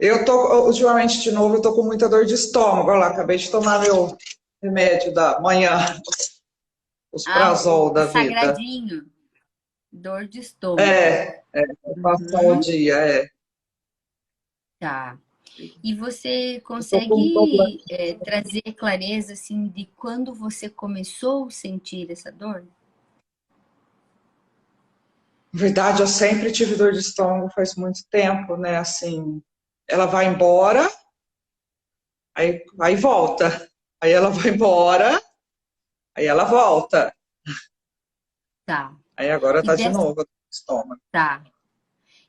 Eu tô, ultimamente, de novo, eu tô com muita dor de estômago. Olha lá, acabei de tomar meu remédio da manhã, os Ah, prazol o da vida. sagradinho, dor de estômago. É, pra passar o Uhum, dia, é. tá. E você Eu tô com um problema. consegue trazer clareza, assim, de quando você começou a sentir essa dor? Na verdade, eu sempre tive dor de estômago faz muito tempo, né? Assim, ela vai embora, aí volta. Aí ela vai embora, aí ela volta. Tá. Aí agora E tá de dessa, novo a dor de estômago. tá.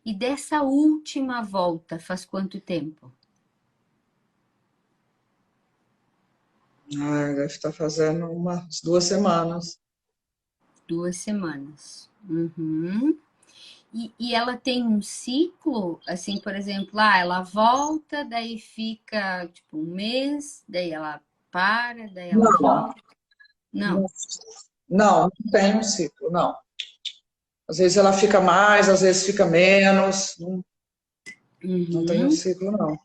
E dessa última volta, faz quanto tempo? Ah, deve estar fazendo umas 2 semanas. 2 semanas. Uhum. E ela tem um ciclo, assim, por exemplo, ela volta, daí fica tipo um mês, daí ela para, daí ela Não, volta. Não. não, não tem um ciclo, não. Às vezes ela fica mais, às vezes fica menos. Não, não tem um Uhum. ciclo, não.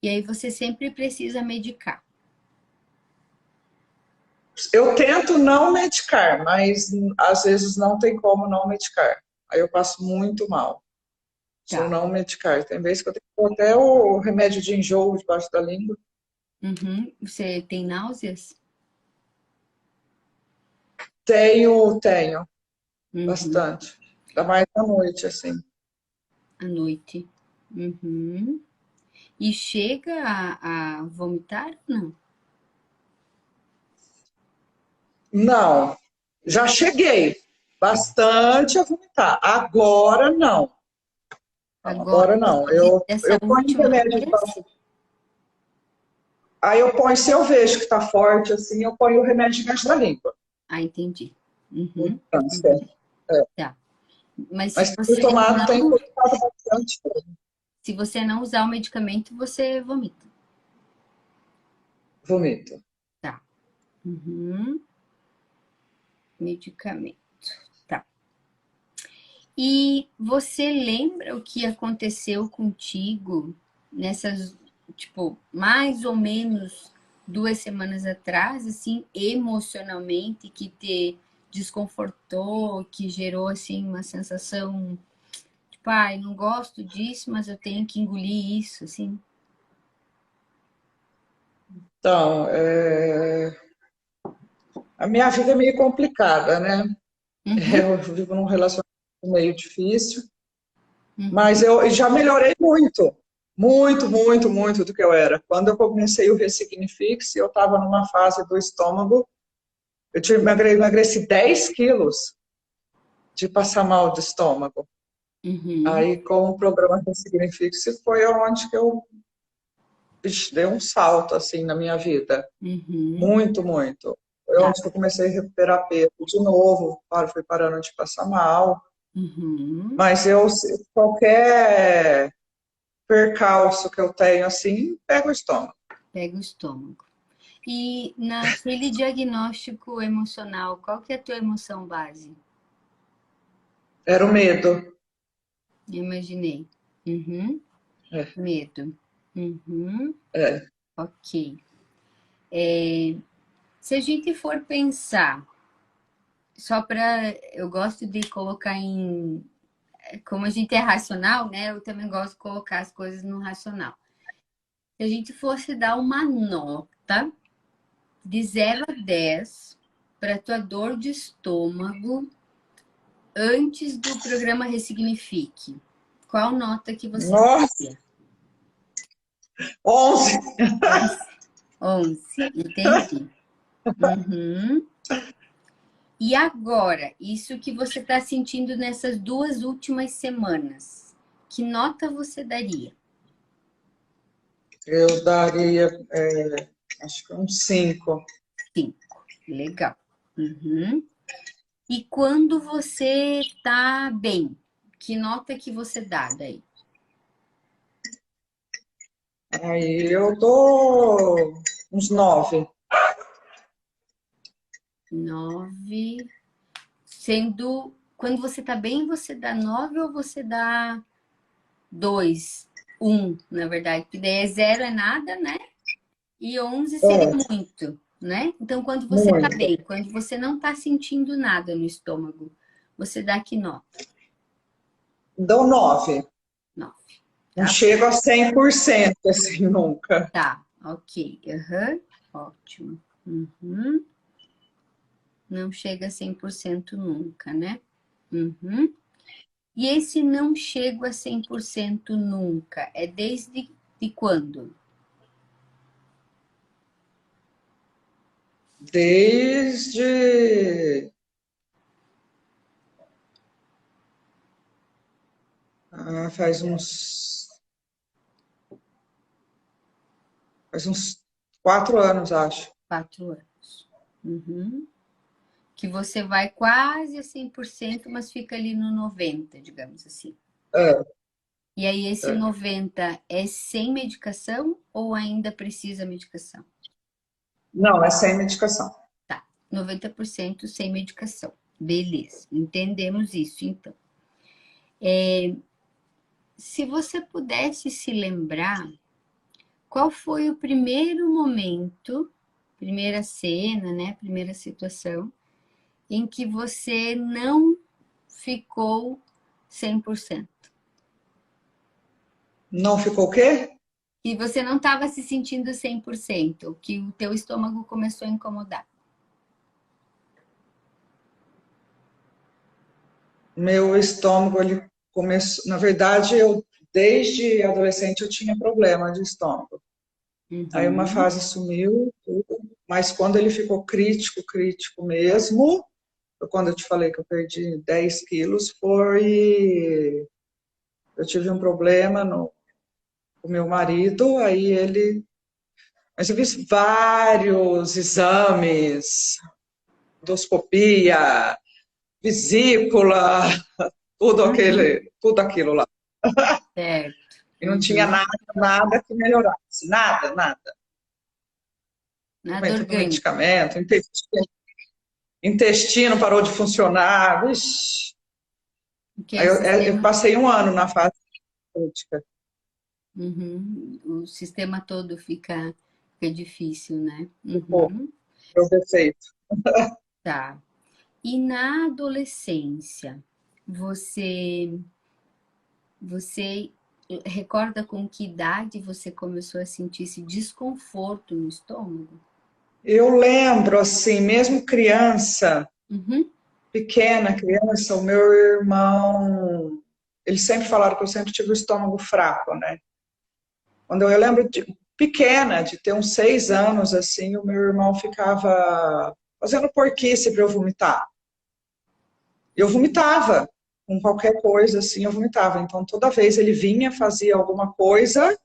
E aí você sempre precisa medicar. Eu tento não medicar, mas às vezes não tem como não medicar. Aí eu passo muito mal se eu Tá. não medicar. Tem vezes que eu tenho que pôr até o remédio de enjoo debaixo da língua. Uhum. Você tem náuseas? Tenho, Uhum. bastante. Ainda mais à noite, assim. À noite. Uhum. E chega a vomitar? Não. Não, já cheguei bastante a vomitar. Agora não. Não, Agora, agora não. dessa Eu ponho última remédio vez? debaixo. Aí eu ponho, se eu vejo que está forte, assim, eu ponho o remédio debaixo da língua. Ah, entendi. Um Uhum. câncer. Uhum. Tá. Mas Mas por tomado tem custado bastante. se você não usar o medicamento, você vomita. Vomito. Tá. Uhum. Medicamento. Tá. E você lembra o que aconteceu contigo nessas, tipo, mais ou menos 2 semanas atrás, assim, emocionalmente, que te desconfortou, que gerou, assim, uma sensação, tipo, ai, não gosto disso, mas eu tenho que engolir isso, assim? Então, a minha vida é meio complicada, né? Uhum, Eu vivo num relacionamento meio difícil, mas uhum, eu já melhorei muito. Muito, muito, muito do que eu era. Quando eu comecei o Ressignifique, eu estava numa fase do estômago, emagreci 10 quilos de passar mal do estômago. uhum. Aí, com o programa Ressignifique, foi onde que eu dei um salto, assim, na minha vida. Uhum, Muito, muito. Foi tá. onde que eu comecei a recuperar peso de novo, fui parando de passar mal. Uhum, Mas qualquer percalço que eu tenho, assim, pega o estômago. pega o estômago. E naquele diagnóstico emocional, qual que é a tua emoção base? Era o medo. Eu imaginei. Uhum, É, medo. Uhum, é. ok. Se a gente for pensar, só para. Eu gosto de colocar em. Como a gente é racional, né? Eu também gosto de colocar as coisas no racional. Se a gente fosse dar uma nota de 0 a 10 para tua dor de estômago antes do programa Ressignifique, qual nota que você Nossa, daria? 11. 11. 11, entendi. Uhum. E agora, isso que você está sentindo nessas 2 últimas semanas, que nota você daria? Eu daria, acho que um 5. 5. Legal. Uhum. E quando você tá bem, que nota que você dá daí? Aí eu dou uns 9. 9. Sendo, quando você tá bem, você dá 9 ou você dá 2? na verdade, porque daí é 0 é nada, né? E 11 seria É, muito, né? Então, quando você tá muito. bem, quando você não tá sentindo nada no estômago, você dá que nota? Dou 9. 9, Não tá? chego a 100% assim, nunca. Tá, ok. Aham, ótimo. Uhum. Não chega a 100% nunca, né? Uhum. E esse não chego a 100% nunca, é desde de quando? Desde... faz uns 4 anos, acho. 4 anos. Uhum. Que você vai quase a 100%, mas fica ali no 90, digamos assim. É, E aí, esse é. 90 é sem medicação ou ainda precisa medicação? Não, é sem medicação. Tá, 90% sem medicação. Beleza, entendemos isso então. Se você pudesse se lembrar, qual foi o primeiro momento, primeira cena, né, primeira situação, em que você não ficou 100%? Não ficou o quê? Que você não estava se sentindo 100%, que o teu estômago começou a incomodar. Meu estômago, ele começou... Na verdade, desde adolescente, eu tinha problema de estômago. Aí uma Uhum, fase sumiu, mas quando ele ficou crítico, crítico mesmo, foi quando eu te falei que eu perdi 10 quilos, foi... Eu tive um problema com meu marido, aí ele... Mas eu fiz vários exames, endoscopia, vesícula, uhum, tudo aquilo lá. certo. E não tinha Uhum. nada, nada que melhorasse, nada, nada. Nada Tomei tudo orgânico, medicamento, intestino parou de funcionar, vixi. que Aí é eu sistema. passei um ano na fase crítica. Uhum. O sistema todo fica difícil, né? Ficou, Uhum. deu defeito. Tá. E na adolescência, você, você recorda com que idade você começou a sentir esse desconforto no estômago? Eu lembro, assim, mesmo criança, Uhum. pequena criança, o meu irmão, eles sempre falaram que eu sempre tive o estômago fraco, né? Quando eu lembro de pequena, de ter uns 6 anos, assim, o meu irmão ficava fazendo porquice para eu vomitar. Eu vomitava, com qualquer coisa, assim, eu vomitava. Então, toda vez ele vinha, fazia alguma coisa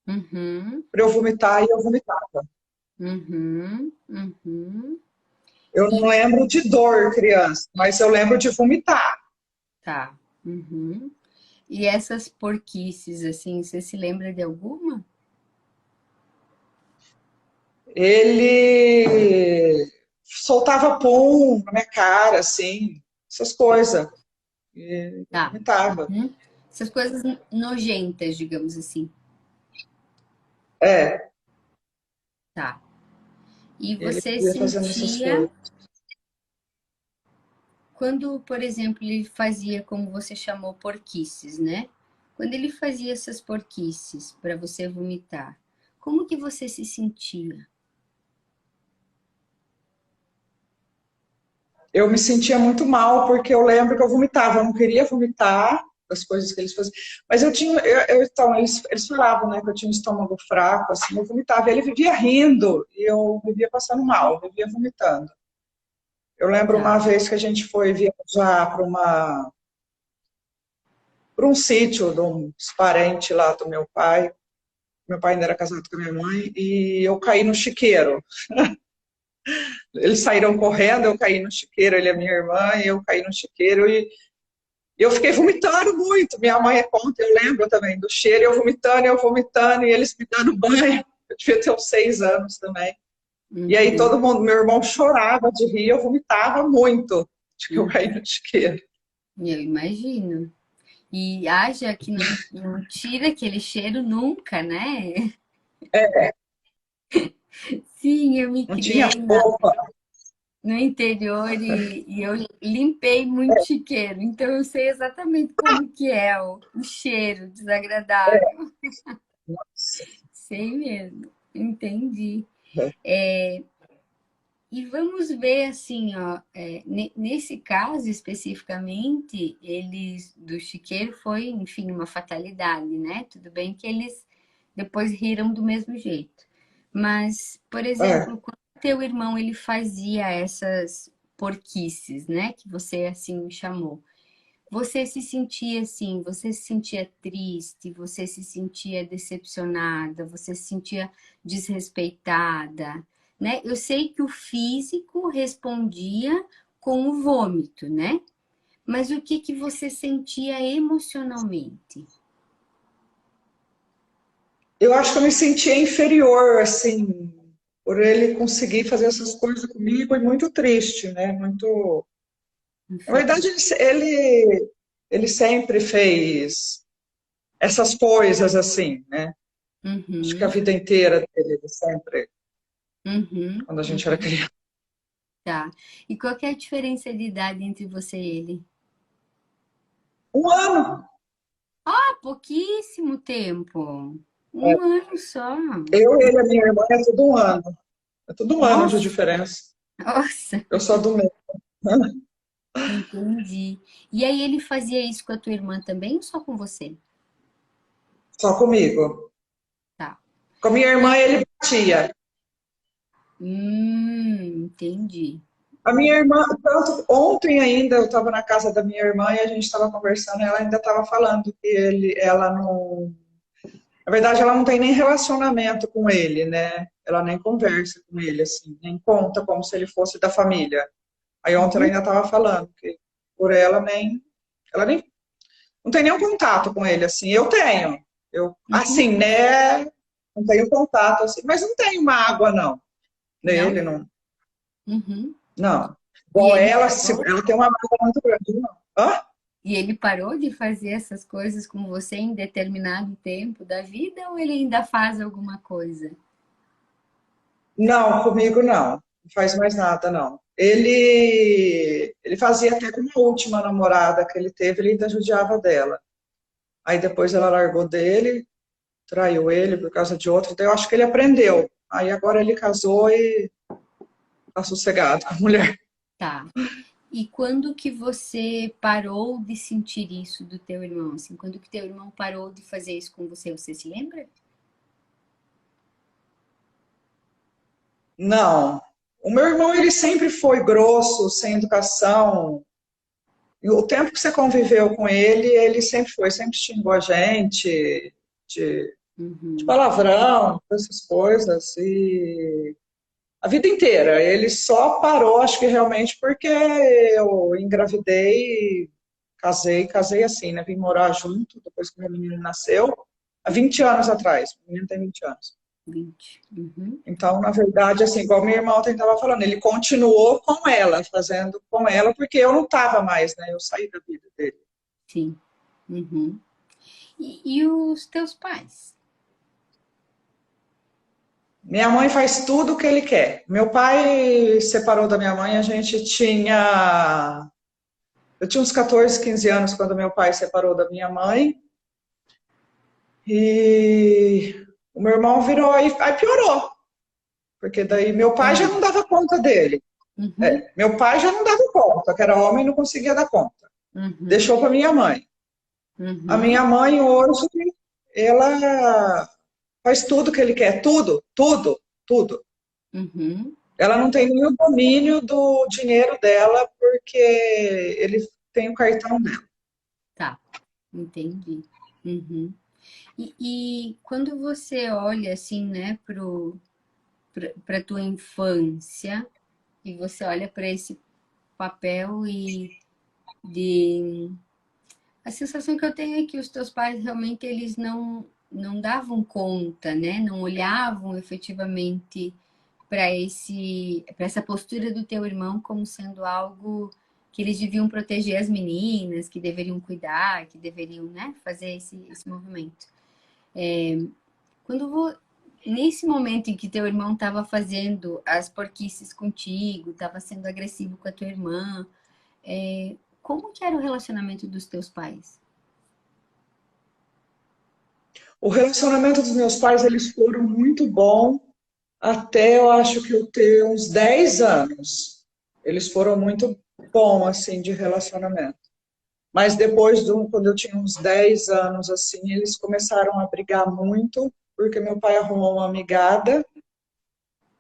Uhum. para eu vomitar e eu vomitava. Uhum. Uhum. Eu não E lembro de dor, criança, mas eu lembro de vomitar. tá. Uhum. E essas porquices, assim, você se lembra de alguma? Ele soltava pum na minha cara, assim, essas coisas. E eu Tá. vomitava. Uhum. Essas coisas nojentas, digamos assim. É, Tá. E ele você vivia fazendo essas sentia coisas. quando, por exemplo, ele fazia como você chamou porquices, né? Quando ele fazia essas porquices para você vomitar, como que você se sentia? Eu me sentia muito mal porque eu lembro que eu vomitava, eu não queria vomitar das coisas que eles faziam. Mas eu tinha, então, eles falavam, né, que eu tinha um estômago fraco, assim, eu vomitava. E ele vivia rindo e eu vivia passando mal, eu vivia vomitando. Eu lembro uma Tá. vez que a gente foi viajar para um sítio de uns parentes lá do meu pai. Meu pai ainda era casado com a minha mãe e eu caí no chiqueiro. Eles saíram correndo, eu caí no chiqueiro, ele é minha irmã, e eu caí no chiqueiro e eu fiquei vomitando muito. Minha mãe conta, eu lembro também do cheiro, eu vomitando, e eles me dando banho. Eu devia ter uns 6 anos também. E aí todo Uhum, mundo, meu irmão chorava de rir, eu vomitava muito de que eu caí uhum. no chiqueiro. Eu imagino. E haja que não tira aquele cheiro nunca, né? É, Sim, eu me não tinha criei roupa. no interior e eu limpei muito chiqueiro, então eu sei exatamente como que é o cheiro desagradável. Nossa. Sei mesmo, entendi. É. E vamos ver assim, ó, nesse caso especificamente, eles do chiqueiro foi, enfim, uma fatalidade, né? Tudo bem que eles depois riram do mesmo jeito. Mas, por É. exemplo, quando teu irmão ele fazia essas porquices, né, que você assim chamou, você se sentia assim, você se sentia triste, você se sentia decepcionada, você se sentia desrespeitada, né? Eu sei que o físico respondia com o vômito, né? Mas o que que você sentia emocionalmente? Eu acho que eu me sentia inferior, assim, por ele conseguir fazer essas coisas comigo e muito triste, né? Muito. Na verdade, ele sempre fez essas coisas assim, né? Acho que a Uhum, vida inteira dele, ele sempre, uhum, quando a gente era uhum, criança. tá. E qual que é a diferença de idade entre você e ele? Um ano. Ah, pouquíssimo tempo. Um ano só. Eu, ele e a minha irmã é tudo um ano. É tudo um ano de Nossa, diferença. nossa, Eu sou do meio. entendi. E aí ele fazia isso com a tua irmã também ou só com você? Só comigo. Tá. Com a minha irmã, E, ele batia. entendi. A minha irmã, tanto ontem ainda eu estava na casa da minha irmã e a gente estava conversando, e ela ainda estava falando que ela não, na verdade, ela não tem nem relacionamento com ele, né? Ela nem conversa com ele assim, nem conta como se ele fosse da família. Aí ontem ela Uhum, ainda estava falando que por ela nem não tem nenhum contato com ele assim. Eu tenho, eu uhum. assim, né? Não tenho contato assim, mas não tenho mágoa não Não? nele, não. Uhum. Não. E Bom, ele ela, parou? ela tem uma mágoa muito grande, não. Hã? E ele parou de fazer essas coisas com você em determinado tempo da vida ou ele ainda faz alguma coisa? Não, comigo não. Não faz mais nada, não. Ele fazia até com a última namorada que ele teve, ele ainda judiava dela. Aí depois ela largou dele, traiu ele por causa de outro, então eu acho que ele aprendeu. Aí agora ele casou e tá sossegado com a mulher. Tá. E quando que você parou de sentir isso do teu irmão? Assim, quando que teu irmão parou de fazer isso com você, você se lembra? Não. O meu irmão, ele sempre foi grosso, sem educação. E o tempo que você conviveu com ele sempre xingou a gente, de Uhum. palavrão, essas coisas. E a vida inteira. Ele só parou, acho que realmente porque eu engravidei, casei assim, né? Vim morar junto depois que meu menino nasceu, há 20 anos atrás. O menino tem 20 anos. 20. Uhum. Então, na verdade, assim, igual minha irmã ontem estava falando, ele continuou com ela, fazendo com ela, porque eu não estava mais, né? Eu saí da vida dele. Sim. Uhum. E os teus pais? Minha mãe faz tudo o que ele quer. Meu pai separou da minha mãe, a gente tinha. Eu tinha uns 14, 15 anos quando meu pai separou da minha mãe. E o meu irmão virou aí piorou, porque daí meu pai já Entendi. não dava conta dele. Uhum. Meu pai já não dava conta, que era homem e não conseguia dar conta. Uhum. Deixou para minha mãe. A minha Uhum. mãe hoje, ela faz tudo que ele quer, tudo, tudo, tudo. Uhum. Ela não tem nenhum domínio do dinheiro dela porque ele tem o cartão dela. Tá. Entendi. Uhum. E quando você olha assim, né, para tua infância e você olha para esse papel e de a sensação que eu tenho é que os teus pais realmente eles não davam conta, né? Não olhavam efetivamente para essa postura do teu irmão como sendo algo que eles deviam proteger as meninas, que deveriam cuidar, que deveriam, né, fazer esse movimento. Nesse momento em que teu irmão estava fazendo as porquices contigo, estava sendo agressivo com a tua irmã, como que era o relacionamento dos teus pais? O relacionamento dos meus pais, eles foram muito bom até eu acho que eu ter uns 10 anos. Eles foram muito bom assim de relacionamento. Mas depois, quando eu tinha uns 10 anos, assim, eles começaram a brigar muito, porque meu pai arrumou uma amigada,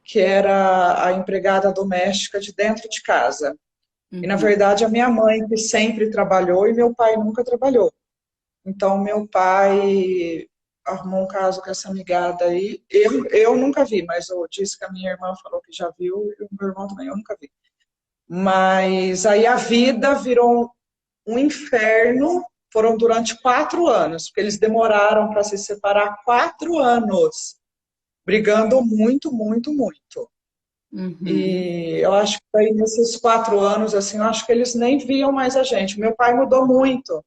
que era a empregada doméstica de dentro de casa. E, na Uhum, verdade, a minha mãe, que sempre trabalhou, e meu pai nunca trabalhou. Então, meu pai arrumou um caso com essa amigada aí. Eu nunca vi, mas eu disse que a minha irmã falou que já viu, e o meu irmão também, eu nunca vi. Mas aí a vida virou um inferno, foram durante 4 anos, porque eles demoraram para se separar 4 anos, brigando muito, muito, muito. uhum, E eu acho que aí nesses 4 anos, assim, eu acho que eles nem viam mais a gente. Meu pai mudou muito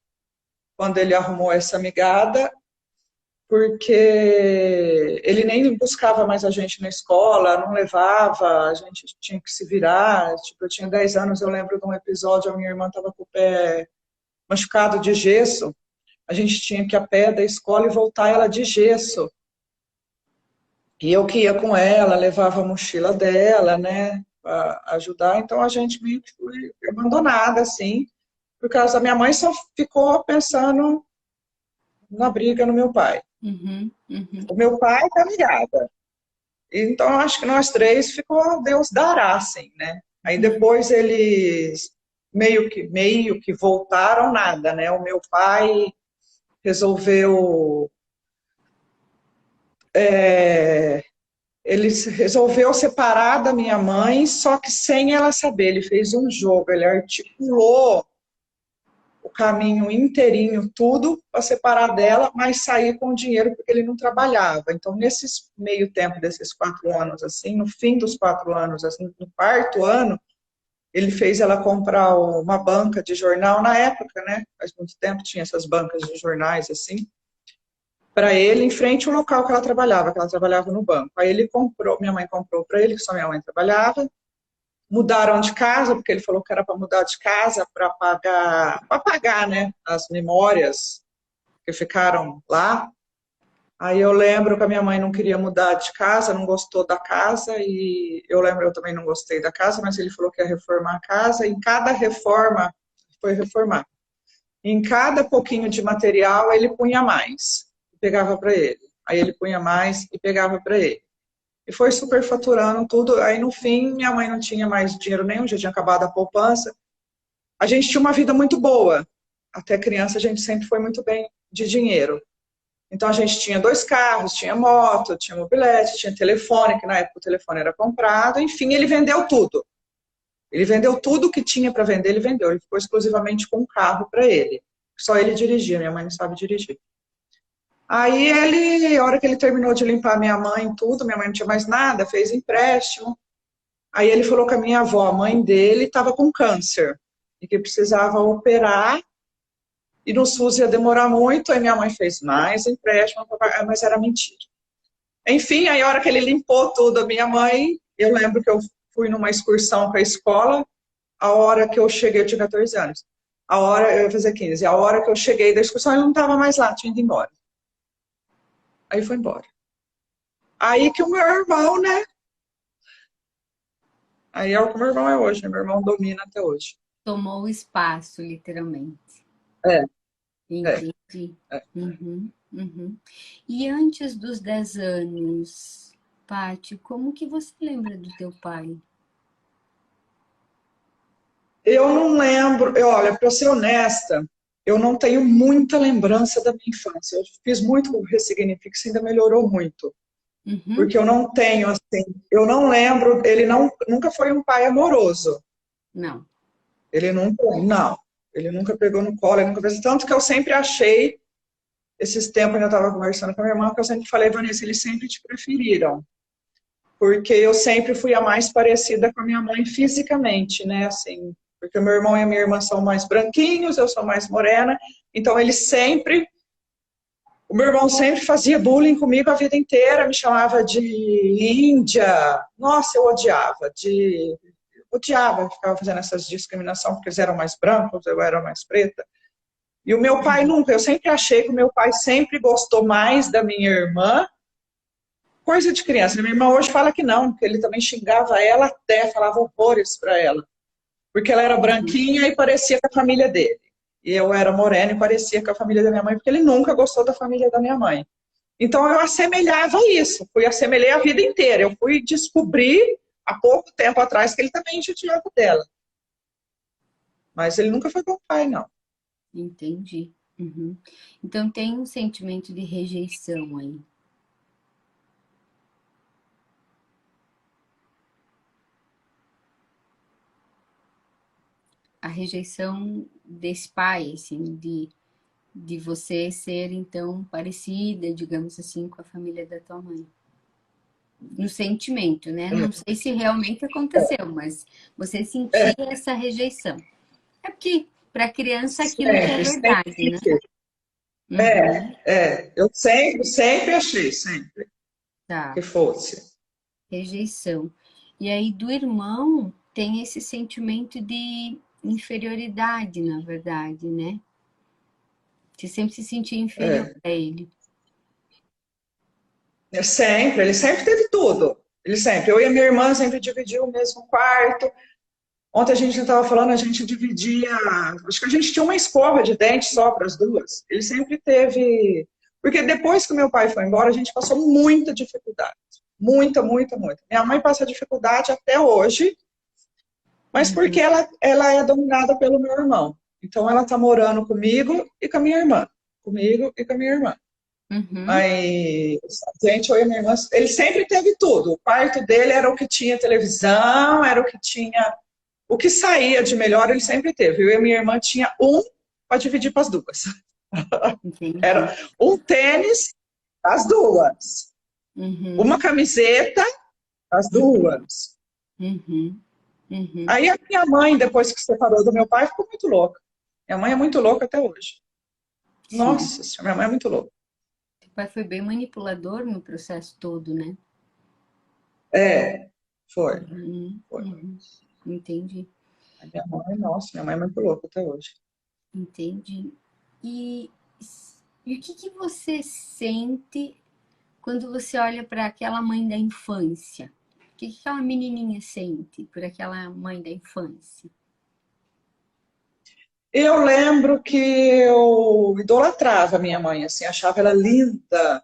quando ele arrumou essa amigada, porque ele nem buscava mais a gente na escola, não levava, a gente tinha que se virar. Tipo, eu tinha 10 anos, eu lembro de um episódio, a minha irmã estava com o pé machucado de gesso, a gente tinha que ir a pé da escola e voltar ela de gesso. E eu que ia com ela, levava a mochila dela, né, para ajudar. Então a gente meio que foi abandonada, assim, por causa da minha mãe só ficou pensando na briga no meu pai. uhum, uhum, O meu pai tá ligada. Então eu acho que nós três ficou Deus dará, assim, né? Aí depois eles meio que voltaram nada, né? O meu pai resolveu ele resolveu separar da minha mãe, só que sem ela saber. Ele fez um jogo, ele articulou o caminho inteirinho, tudo, para separar dela, mas sair com o dinheiro porque ele não trabalhava. Então, nesse meio tempo desses 4 anos, assim, no fim dos 4 anos, assim, no quarto ano, ele fez ela comprar uma banca de jornal na época, né? Faz muito tempo tinha essas bancas de jornais, assim, para ele em frente ao local que ela trabalhava no banco. Aí ele comprou, minha mãe comprou para ele, que só minha mãe trabalhava. Mudaram de casa, porque ele falou que era para mudar de casa para pagar, né, as memórias que ficaram lá. Aí eu lembro que a minha mãe não queria mudar de casa, não gostou da casa, e eu lembro eu também não gostei da casa, mas ele falou que ia reformar a casa, e em cada reforma, foi reformar. Em cada pouquinho de material, ele punha mais e pegava para ele. Aí ele punha mais e pegava para ele. E foi superfaturando tudo. Aí no fim, minha mãe não tinha mais dinheiro nenhum, já tinha acabado a poupança. A gente tinha uma vida muito boa. Até criança, a gente sempre foi muito bem de dinheiro. Então a gente tinha 2 carros, tinha moto, tinha mobilete, tinha telefone, que na época o telefone era comprado. Enfim, ele vendeu tudo. Ele vendeu tudo que tinha para vender, ele vendeu. Ele ficou exclusivamente com um carro para ele. Só ele dirigia, minha mãe não sabe dirigir. Aí ele, a hora que ele terminou de limpar minha mãe, tudo, minha mãe não tinha mais nada, fez empréstimo. Aí ele falou que a minha avó, a mãe dele, estava com câncer e que precisava operar e no SUS ia demorar muito. Aí minha mãe fez mais empréstimo, mas era mentira. Enfim, aí a hora que ele limpou tudo, a minha mãe, eu lembro que eu fui numa excursão com a escola, a hora que eu cheguei, eu tinha 14 anos, a hora, eu ia fazer 15, a hora que eu cheguei da excursão, ele não estava mais lá, tinha ido embora. Aí foi embora. Aí que o meu irmão, né? Aí é o que o meu irmão é hoje, né? Meu irmão domina até hoje. tomou o espaço, literalmente. É, é, Entendi. é. Uhum, uhum. E antes dos 10 anos, Paty, como que você lembra do teu pai? Eu não lembro, olha, para ser honesta, eu não tenho muita lembrança da minha infância. Eu fiz muito com o Ressignifique, isso ainda melhorou muito. Uhum, Porque eu não tenho, assim, eu não lembro, ele não, nunca foi um pai amoroso. não. Ele nunca, não. Ele nunca pegou no colo, ele nunca fez. Tanto que eu sempre achei, esses tempos eu estava conversando com a minha irmã, que eu sempre falei, Vanessa, eles sempre te preferiram. Porque eu sempre fui a mais parecida com a minha mãe fisicamente, né? Assim, porque o meu irmão e a minha irmã são mais branquinhos, eu sou mais morena, então eles sempre... O meu irmão sempre fazia bullying comigo a vida inteira, me chamava de índia. Nossa, eu odiava, odiava, ficava fazendo essas discriminações, porque eles eram mais brancos, eu era mais preta. E o meu pai nunca, eu sempre achei que o meu pai sempre gostou mais da minha irmã, coisa de criança. Minha irmã hoje fala que não, que ele também xingava ela até, falava horrores para ela, porque ela era branquinha e parecia com a família dele. E eu era morena e parecia com a família da minha mãe, porque ele nunca gostou da família da minha mãe. Então eu assemelhava isso, assemelhei a vida inteira. Eu fui descobrir há pouco tempo atrás que ele também judiava dela. Mas ele nunca foi bom pai, não. Entendi. Uhum. Então tem um sentimento de rejeição aí. A rejeição desse pai, assim, de você ser, então, parecida, digamos assim, com a família da tua mãe. No sentimento, né? Não sei se realmente aconteceu, mas você sentia essa rejeição. É porque, para criança, aquilo que é Sempre, verdade, né? sempre. Uhum, Eu sempre achei, sempre, tá. que fosse. Rejeição. E aí, do irmão, tem esse sentimento de inferioridade, na verdade, né? Você sempre se sentia inferior É. a ele. Ele sempre teve tudo. Ele sempre. Eu e a minha irmã sempre dividiu o mesmo quarto. Ontem a gente estava falando, a gente dividia. Acho que a gente tinha uma escova de dente só para as duas. Ele sempre teve. Porque depois que meu pai foi embora, a gente passou muita dificuldade. Muita, muita, muita. Minha mãe passa dificuldade até hoje, mas porque Uhum, ela é dominada pelo meu irmão. Então ela está morando comigo e com a minha irmã. Comigo e com a minha irmã. uhum, Mas a gente, eu e minha irmã, ele sempre teve tudo. O quarto dele era o que tinha televisão, era o que tinha. O que saía de melhor, ele sempre teve. Eu e minha irmã tinha um para dividir para as duas. entendi. Era um tênis, as duas. Uma Uhum, camiseta, as duas. uhum, uhum. Aí a minha mãe, depois que separou do meu pai, ficou muito louca. Minha mãe é muito louca até hoje. Sim. Nossa senhora, minha mãe é muito louca. Teu pai foi bem manipulador no processo todo, né? É, foi, Uhum, foi. uhum. Entendi, A minha mãe, nossa, minha mãe é muito louca até hoje. entendi. E, e o que que você sente quando você olha para aquela mãe da infância? O que que aquela menininha sente por aquela mãe da infância? Eu lembro que eu idolatrava minha mãe, assim, achava ela linda.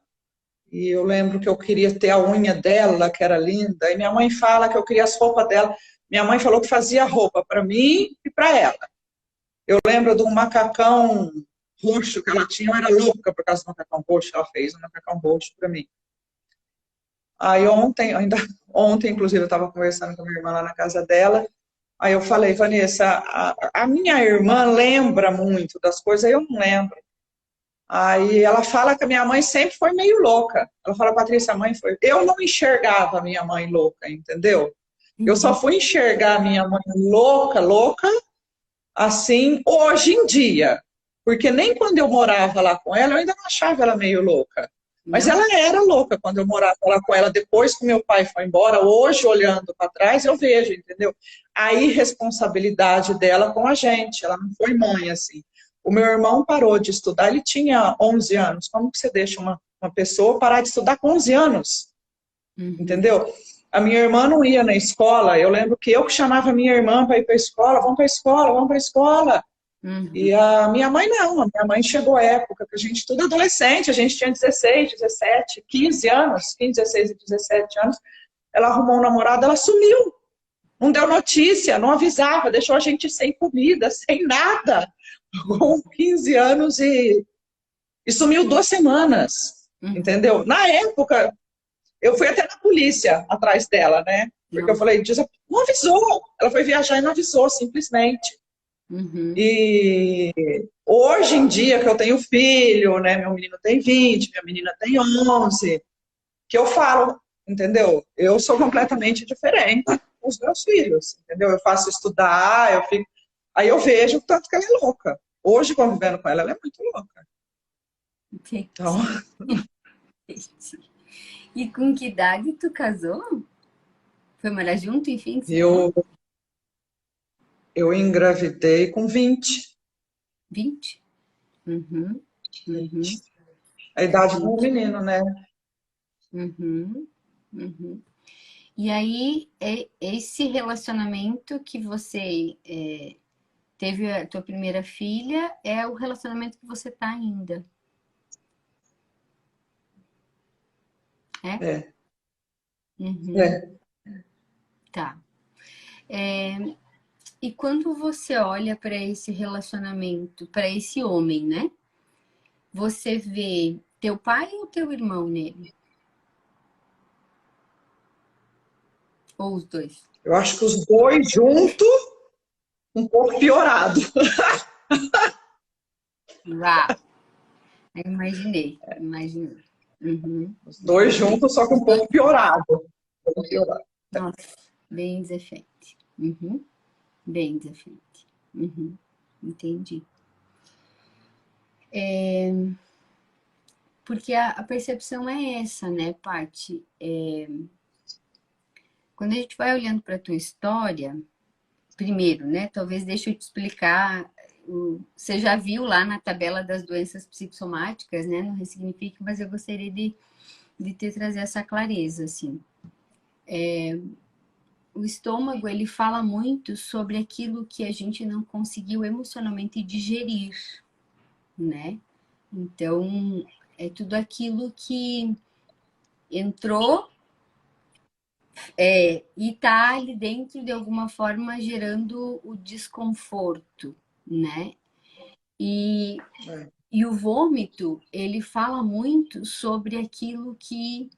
E eu lembro que eu queria ter a unha dela, que era linda. E minha mãe fala que eu queria as roupas dela. Minha mãe falou que fazia roupa para mim e para ela. Eu lembro de um macacão roxo que ela tinha, eu era louca por causa do macacão roxo, ela fez um macacão roxo para mim. Aí ontem, inclusive, eu estava conversando com a minha irmã lá na casa dela. Aí eu falei, Vanessa, a minha irmã lembra muito das coisas, eu não lembro. Aí ela fala que a minha mãe sempre foi meio louca. Ela fala, Patrícia, a mãe foi. Eu não enxergava a minha mãe louca, entendeu? Eu só Uhum, fui enxergar a minha mãe louca, louca, assim, hoje em dia. Porque nem quando eu morava lá com ela, eu ainda não achava ela meio louca. Mas não? ela era louca quando eu morava lá com ela. Depois que meu pai foi embora, hoje, olhando para trás, eu vejo, entendeu? A irresponsabilidade dela com a gente. Ela não foi mãe, assim. O meu irmão parou de estudar, ele tinha 11 anos. Como que você deixa uma pessoa parar de estudar com 11 anos? Uhum, Entendeu? A minha irmã não ia na escola. Eu lembro que eu que chamava a minha irmã para ir para a escola. Vamos para a escola, vamos para a escola. uhum, E a minha mãe não, a minha mãe chegou à época que a gente, tudo adolescente, a gente tinha 16, 17, 15 anos, 15, 16 e 17 anos, ela arrumou um namorado, ela sumiu, não deu notícia, não avisava, deixou a gente sem comida, sem nada, uhum, com 15 anos e sumiu 2 semanas, uhum. entendeu? Na época, eu fui até na polícia atrás dela, né? Porque eu Nossa. falei, não avisou, ela foi viajar e não avisou, simplesmente. Uhum, E hoje em dia que eu tenho filho, né? Meu menino tem 20, minha menina tem 11, que eu falo, entendeu? Eu sou completamente diferente dos meus filhos, entendeu? Eu faço estudar, eu fico. Aí eu vejo o tanto que ela é louca. Hoje, convivendo com ela é muito louca. Entendi. Então, E com que idade tu casou? Foi morar junto, enfim, que você falou? eu, eu engravidei com 20. 20. Uhum, uhum, A idade do 20. menino, né? Uhum, uhum. E aí, esse relacionamento que você teve a tua primeira filha é o relacionamento que você tá ainda, é? É, Uhum, é. tá. E quando você olha para esse relacionamento, para esse homem, né? Você vê teu pai ou teu irmão nele? Ou os dois? Eu acho que os dois juntos, um pouco piorado. Uau! Eu imaginei, imaginei. Uhum, Os dois entendi. juntos, só que Os um dois, pouco piorado. Um pouco piorado. nossa, bem desafete. Uhum, bem desafete. Uhum, entendi. Porque a percepção é essa, né, Paty? Quando a gente vai olhando para a tua história, primeiro, né, talvez deixa eu te explicar. Você já viu lá na tabela das doenças psicossomáticas, né, no Ressignifique, mas eu gostaria de te trazer essa clareza, assim. O estômago, ele fala muito sobre aquilo que a gente não conseguiu emocionalmente digerir, né? Então, é tudo aquilo que entrou e tá ali dentro de alguma forma gerando o desconforto, né? E, É, e o vômito, ele fala muito sobre aquilo que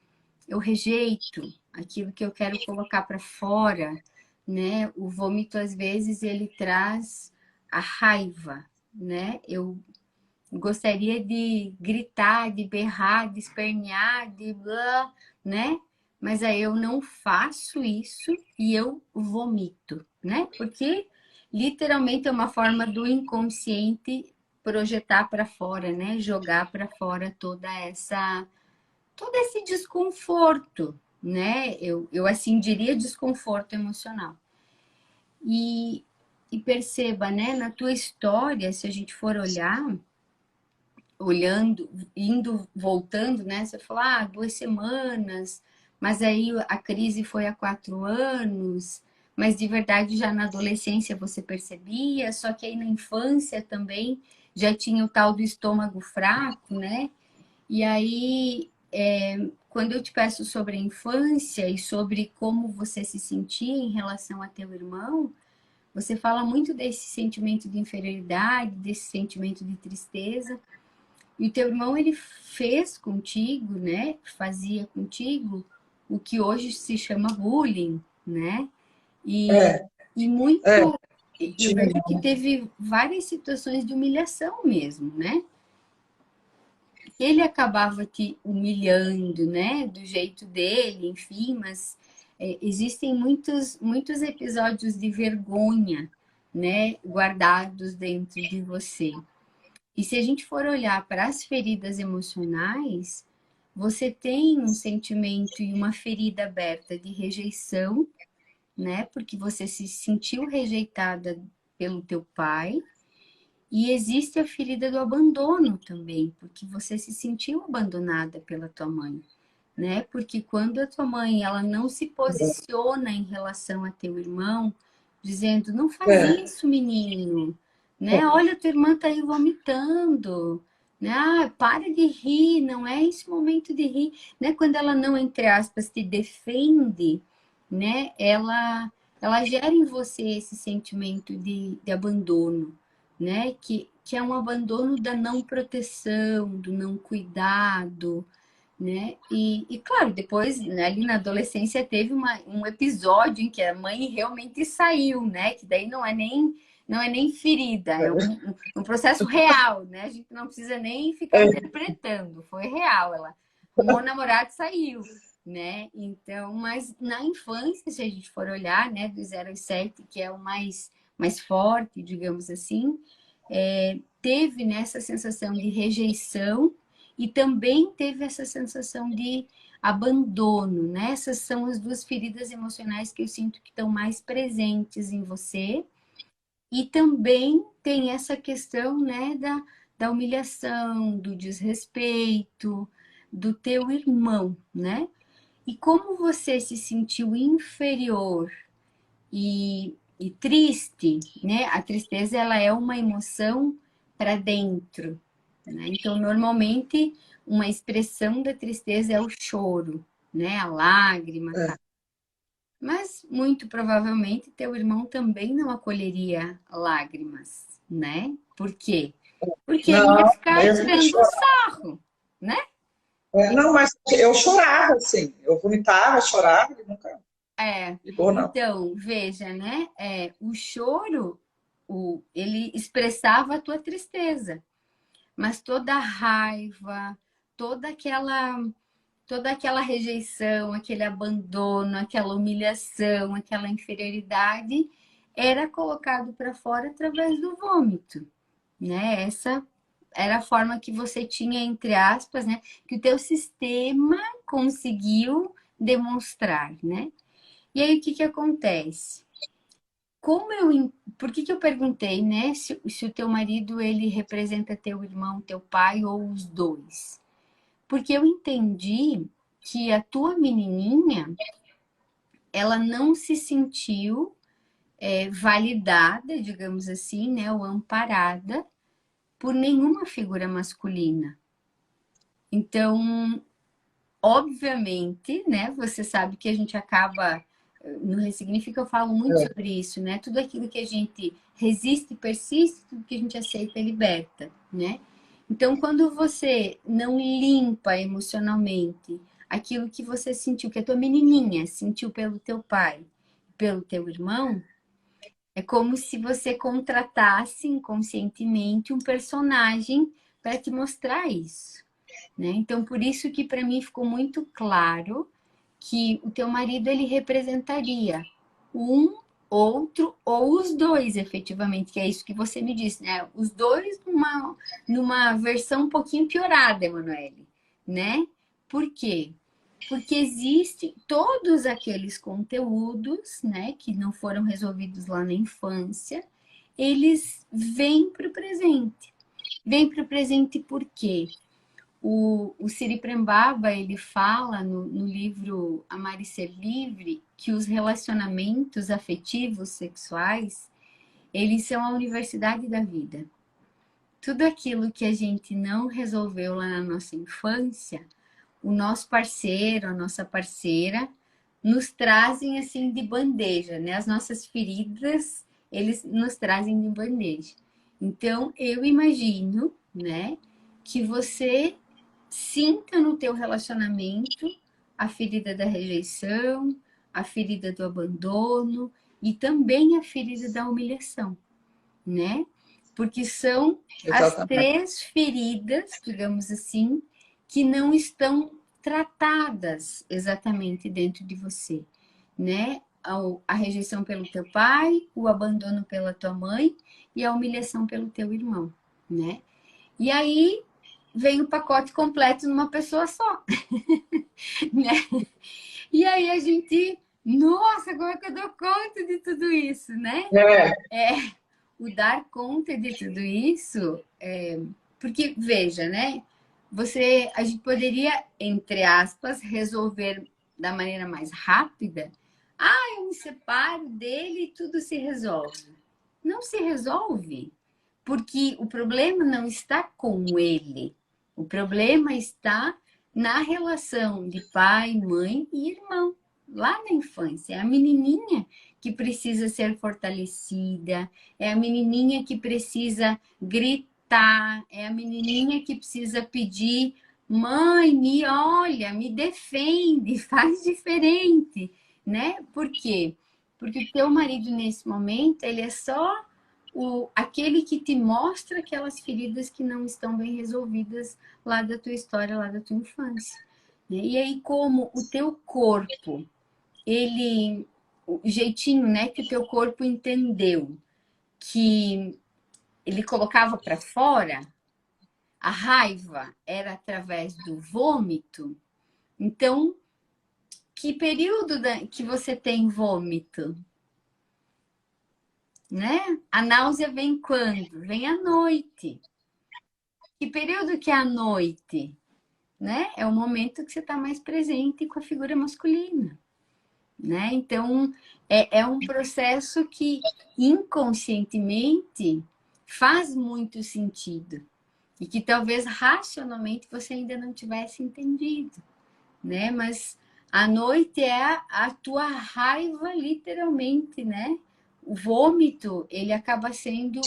eu rejeito, aquilo que eu quero colocar para fora, né? O vômito às vezes ele traz a raiva, né? Eu gostaria de gritar, de berrar, de espernear, de blá, né? Mas aí eu não faço isso e eu vomito, né? Porque literalmente é uma forma do inconsciente projetar para fora, né? Jogar para fora todo esse desconforto, né? Eu assim diria desconforto emocional. E, e perceba, né, na tua história, se a gente for olhar, olhando, indo, voltando, né? Você falou, 2 semanas, mas aí a crise foi há 4 anos, mas de verdade já na adolescência você percebia, só que aí na infância também já tinha o tal do estômago fraco, né? E aí, quando eu te peço sobre a infância e sobre como você se sentia em relação a teu irmão, você fala muito desse sentimento de inferioridade, desse sentimento de tristeza. E o teu irmão, ele fez contigo, né? Fazia contigo o que hoje se chama bullying, né? E, é, e é, muito. Eu tinha. vejo que teve várias situações de humilhação mesmo, né? Ele acabava te humilhando, né? Do jeito dele, enfim, mas existem muitos episódios de vergonha, né? Guardados dentro de você. E se a gente for olhar para as feridas emocionais, você tem um sentimento e uma ferida aberta de rejeição, né? Porque você se sentiu rejeitada pelo teu pai. E existe a ferida do abandono também, porque você se sentiu abandonada pela tua mãe, né? Porque quando a tua mãe ela não se posiciona em relação a teu irmão, dizendo não faz É, isso, menino, né? Olha, tua irmã tá aí vomitando, né? Para de rir, não é esse momento de rir, né? Quando ela não, entre aspas, te defende, né? Ela gera em você esse sentimento de abandono, né? Que é um abandono da não proteção, do não cuidado, né? E claro, depois, né, ali na adolescência, teve um episódio em que a mãe realmente saiu, né? Que daí não é nem ferida, é um processo real, né? A gente não precisa nem ficar é, interpretando, foi real. Ela arrumou o namorado e saiu, né? Então, mas na infância, se a gente for olhar, né, do 0 aos 7, que é o mais mais forte, digamos assim, teve nessa sensação de rejeição e também teve essa sensação de abandono, né? Essas são as duas feridas emocionais que eu sinto que estão mais presentes em você. E também tem essa questão, né, da humilhação, do desrespeito, do teu irmão, né? E como você se sentiu inferior e triste, né? A tristeza, ela é uma emoção para dentro, né? Então, normalmente, uma expressão da tristeza é o choro, né? A lágrima, tá? É. Mas, muito provavelmente, teu irmão também não acolheria lágrimas, né? Por quê? Porque ele ia Não, ficar eu fico tirando um chorando. sarro, né? Não, mas eu chorava, assim. Eu vomitava, chorava, ele nunca É, ligou, não. então, veja, né? O choro, ele expressava a tua tristeza, mas toda a raiva, toda aquela, toda aquela rejeição, aquele abandono, aquela humilhação, aquela inferioridade, era colocado para fora através do vômito, né? Essa era a forma que você tinha, entre aspas, né? Que o teu sistema conseguiu demonstrar, né? E aí, o que que acontece? Por que que eu perguntei, né, se o teu marido, ele representa teu irmão, teu pai ou os dois? Porque eu entendi que a tua menininha, ela não se sentiu validada, digamos assim, né, ou amparada por nenhuma figura masculina. Então, obviamente, né? Você sabe que a gente acaba. No Ressignifica, eu falo muito É, sobre isso, né? Tudo aquilo que a gente resiste, persiste, tudo que a gente aceita, liberta, né? Então, quando você não limpa emocionalmente aquilo que você sentiu, que a tua menininha sentiu pelo teu pai, pelo teu irmão, é como se você contratasse inconscientemente um personagem para te mostrar isso, né? Então, por isso que para mim ficou muito claro que o teu marido, ele representaria um, outro ou os dois, efetivamente, que é isso que você me disse, né? Os dois numa versão um pouquinho piorada, Emanuele, né? Por quê? Porque existem todos aqueles conteúdos, né, que não foram resolvidos lá na infância, eles vêm para o presente. Vêm para o presente por quê? O Siri Prembaba, ele fala no livro Amar e Ser Livre que os relacionamentos afetivos sexuais, eles são a universidade da vida. Tudo aquilo que a gente não resolveu lá na nossa infância, o nosso parceiro, a nossa parceira, nos trazem assim de bandeja, né? As nossas feridas, eles nos trazem de bandeja. Então, eu imagino, né, que você sinta no teu relacionamento a ferida da rejeição, a ferida do abandono e também a ferida da humilhação, né? Porque são as exatamente. três feridas, digamos assim, que não estão tratadas exatamente dentro de você, né? A rejeição pelo teu pai, o abandono pela tua mãe e a humilhação pelo teu irmão, né? E aí vem o pacote completo numa pessoa só, né? E aí a gente, nossa, como é que eu dou conta de tudo isso, né? É, O dar conta de tudo isso, porque veja, né? A gente poderia, entre aspas, resolver da maneira mais rápida. Ah, eu me separo dele e tudo se resolve. Não se resolve, porque o problema não está com ele. O problema está na relação de pai, mãe e irmão, lá na infância. É a menininha que precisa ser fortalecida, é a menininha que precisa gritar, é a menininha que precisa pedir: mãe, me olha, me defende, faz diferente, né? Por quê? Porque o teu marido, nesse momento, ele é só aquele que te mostra aquelas feridas que não estão bem resolvidas lá da tua história, lá da tua infância, né? E aí, como o teu corpo, ele, o jeitinho, né, que o teu corpo entendeu que ele colocava para fora, a raiva era através do vômito. Então, que período que você tem vômito? Né? A náusea vem quando? Vem à noite. Que período que é à noite? Né? É o momento que você está mais presente com a figura masculina. Né? Então, é um processo que inconscientemente faz muito sentido e que talvez racionalmente você ainda não tivesse entendido, né? Mas a noite é a tua raiva, literalmente, né? O vômito, ele acaba sendo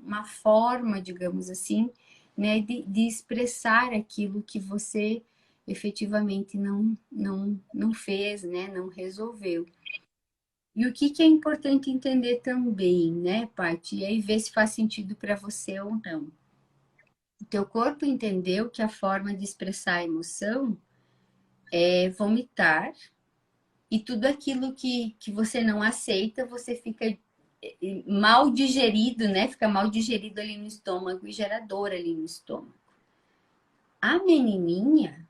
uma forma, digamos assim, né, de expressar aquilo que você efetivamente não fez, né, não resolveu. E o que é importante entender também, né, Paty? E aí ver se faz sentido para você ou não. O teu corpo entendeu que a forma de expressar a emoção é vomitar, e tudo aquilo que você não aceita, você fica mal digerido, né? Fica mal digerido ali no estômago e gera dor ali no estômago. A menininha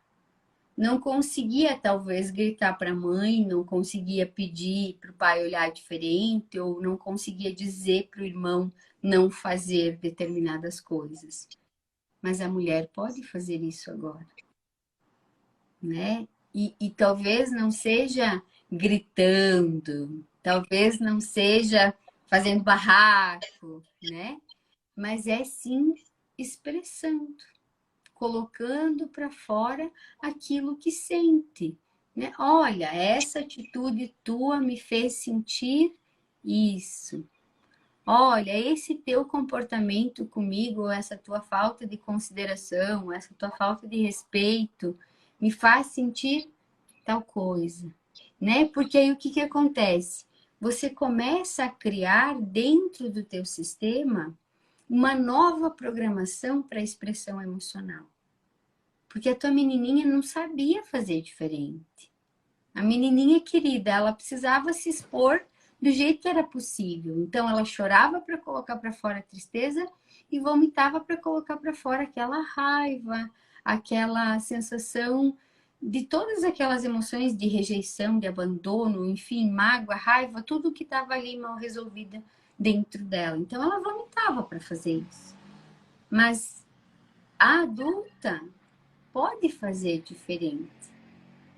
não conseguia, talvez, gritar para a mãe, não conseguia pedir para o pai olhar diferente, ou não conseguia dizer para o irmão não fazer determinadas coisas. Mas a mulher pode fazer isso agora, né? E talvez não seja gritando, talvez não seja fazendo barraco, né? Mas é sim expressando, colocando para fora aquilo que sente, né? Olha, essa atitude tua me fez sentir isso. Olha, esse teu comportamento comigo, essa tua falta de consideração, essa tua falta de respeito, me faz sentir tal coisa, né? Porque aí o que acontece? Você começa a criar dentro do teu sistema uma nova programação para a expressão emocional. Porque a tua menininha não sabia fazer diferente. A menininha querida, ela precisava se expor do jeito que era possível. Então ela chorava para colocar para fora a tristeza e vomitava para colocar para fora aquela raiva, aquela sensação de todas aquelas emoções de rejeição, de abandono, enfim, mágoa, raiva, tudo que estava ali mal resolvida dentro dela. Então ela vomitava para fazer isso. Mas a adulta pode fazer diferente.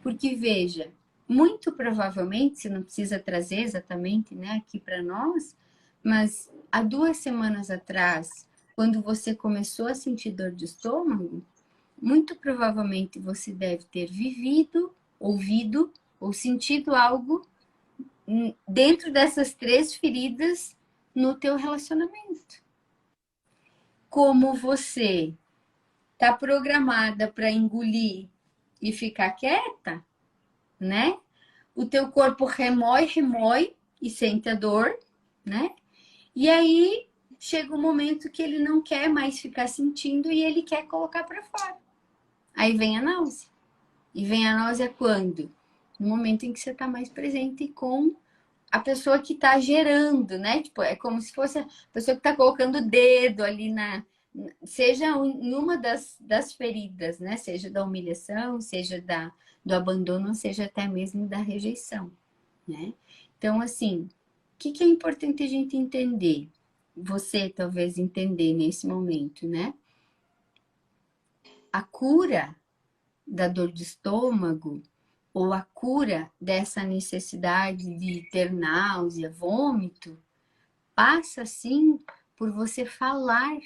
Porque veja, muito provavelmente, você não precisa trazer exatamente, né, aqui para nós, mas há 2 semanas atrás, quando você começou a sentir dor de estômago, muito provavelmente você deve ter vivido, ouvido ou sentido algo dentro dessas 3 feridas no teu relacionamento. Como você está programada para engolir e ficar quieta, né? O teu corpo remói e sente a dor, né? E aí chega um momento que ele não quer mais ficar sentindo e ele quer colocar para fora. Aí vem a náusea. E vem a náusea quando? No momento em que você está mais presente com a pessoa que está gerando, né? Tipo, é como se fosse a pessoa que está colocando o dedo ali seja em uma das feridas, né? Seja da humilhação, seja do abandono, seja até mesmo da rejeição, né? Então, assim, o que é importante a gente entender? Você talvez entender nesse momento, né? A cura da dor de estômago ou a cura dessa necessidade de ter náusea, vômito, passa sim por você falar,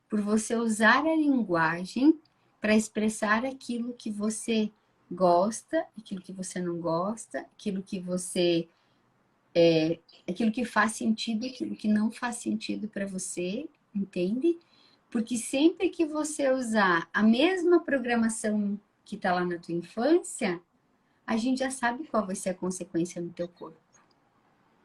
por você usar a linguagem para expressar aquilo que você gosta, aquilo que você não gosta, aquilo que faz sentido, aquilo que não faz sentido para você, entende? Porque sempre que você usar a mesma programação que está lá na tua infância, a gente já sabe qual vai ser a consequência no teu corpo.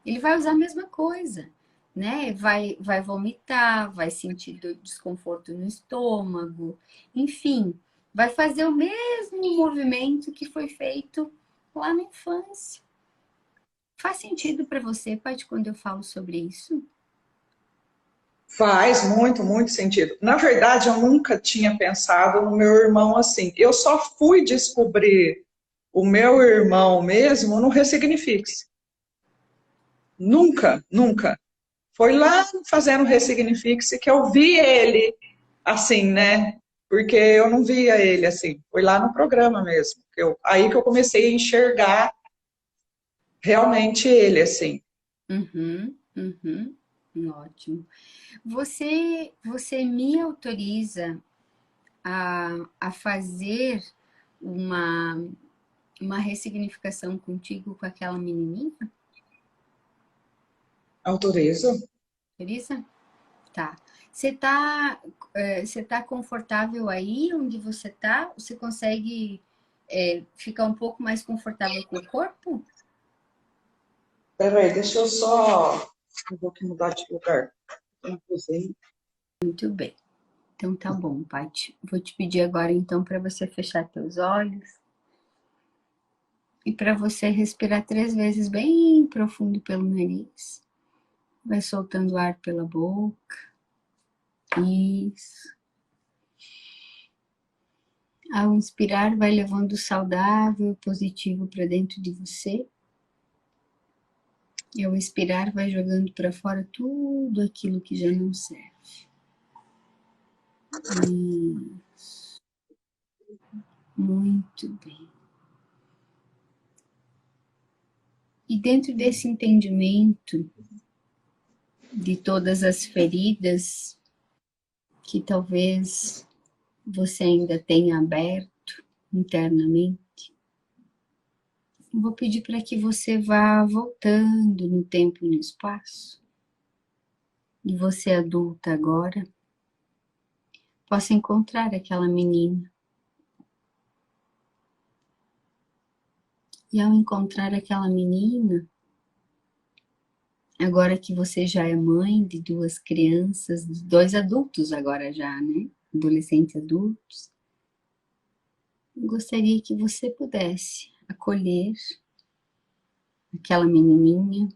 Ele vai usar a mesma coisa, né? Vai vomitar, vai sentir desconforto no estômago, enfim, vai fazer o mesmo movimento que foi feito lá na infância. Faz sentido para você, Paty, quando eu falo sobre isso? Faz muito, muito sentido. Na verdade, eu nunca tinha pensado no meu irmão assim. Eu só fui descobrir o meu irmão mesmo no Ressignifique. Nunca, nunca. Foi lá fazendo Ressignifique que eu vi ele assim, né? Porque eu não via ele assim. Foi lá no programa mesmo. Aí que eu comecei a enxergar realmente ele assim. Uhum, uhum, ótimo. Você me autoriza a fazer uma, uma ressignificação contigo com aquela menininha? Autorizo? Autoriza? Tá. Você tá confortável aí onde você tá? Você consegue ficar um pouco mais confortável com o corpo? Peraí, deixa eu só. Eu vou aqui mudar de lugar. Eu não usei. Muito bem. Então tá bom, Paty. Vou te pedir agora então para você fechar teus olhos e para você respirar 3 vezes bem profundo pelo nariz. Vai soltando ar pela boca. Isso. Ao inspirar, vai levando o saudável, positivo para dentro de você. E ao expirar, vai jogando para fora tudo aquilo que já não serve. Isso. Muito bem. E dentro desse entendimento de todas as feridas que talvez você ainda tenha aberto internamente, eu vou pedir para que você vá voltando no tempo e no espaço. E você, adulta agora, possa encontrar aquela menina. E ao encontrar aquela menina, agora que você já é mãe de 2 crianças, de 2 adultos agora já, né? Adolescentes adultos, eu gostaria que você pudesse acolher aquela menininha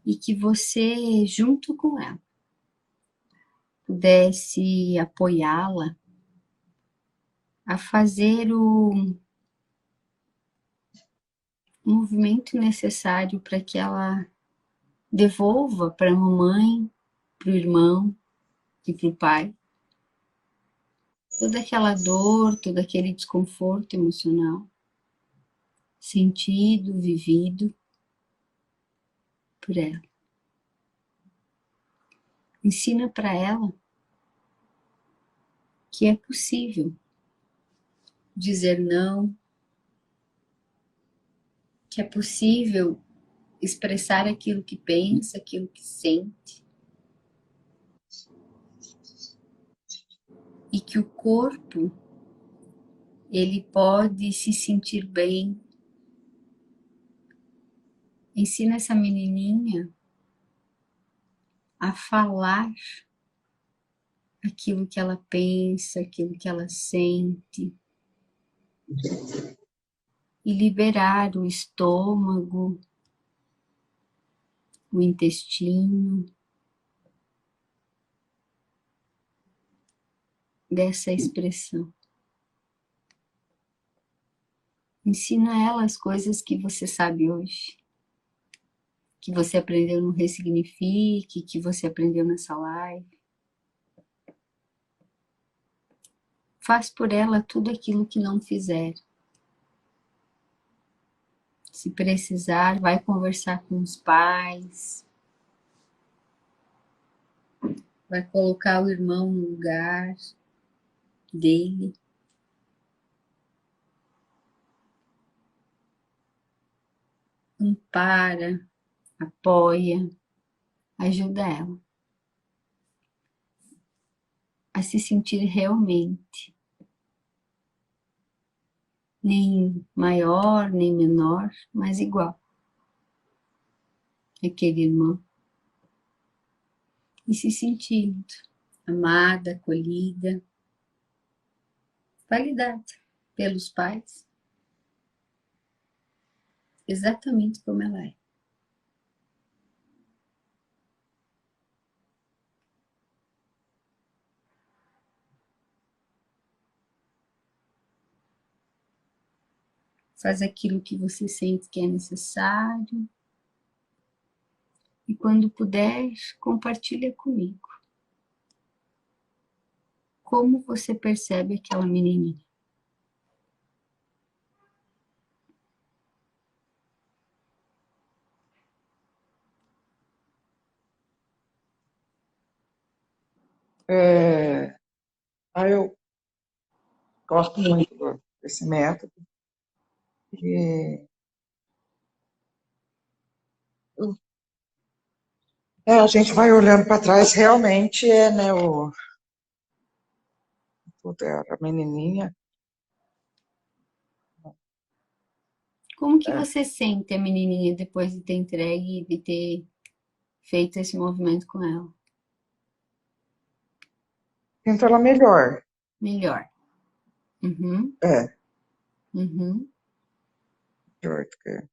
e que você, junto com ela, pudesse apoiá-la a fazer o movimento necessário para que ela devolva para a mamãe, para o irmão e para o pai toda aquela dor, todo aquele desconforto emocional sentido, vivido por ela. Ensina para ela que é possível dizer não, que é possível expressar aquilo que pensa, aquilo que sente, e que o corpo ele pode se sentir bem. Ensina essa menininha a falar aquilo que ela pensa, aquilo que ela sente, e liberar o estômago, o intestino dessa expressão. Ensina ela as coisas que você sabe hoje, que você aprendeu no Ressignifique, que você aprendeu nessa live. Faz por ela tudo aquilo que não fizer. Se precisar, vai conversar com os pais, vai colocar o irmão no lugar dele. Ampara, apoia, ajuda ela a se sentir realmente nem maior, nem menor, mas igual àquele irmão. E se sentindo amada, acolhida, validada pelos pais exatamente como ela é. Faz aquilo que você sente que é necessário. E quando puder, compartilha comigo. Como você percebe aquela menininha? É, eu gosto muito desse método. E, a gente vai olhando para trás, realmente né, a menininha. Como que É, você sente a menininha depois de ter entregue e de ter feito esse movimento com ela? sinto ela melhor. Melhor. Uhum, É, uhum. melhor do que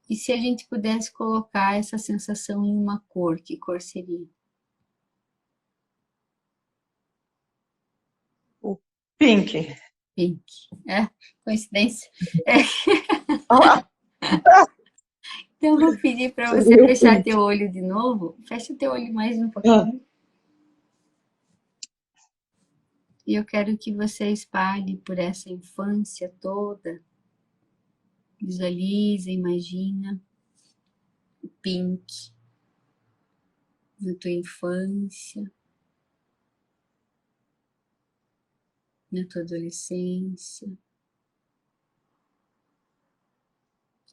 E se a gente pudesse colocar essa sensação em uma cor, que cor seria? o pink. Pink. É, coincidência. É. Ah, Então, eu vou pedir para você seria o fechar pink. teu olho de novo. Fecha teu olho mais um Ah, pouquinho. E eu quero que você espalhe por essa infância toda. Visualiza, imagina o pink na tua infância, na tua adolescência.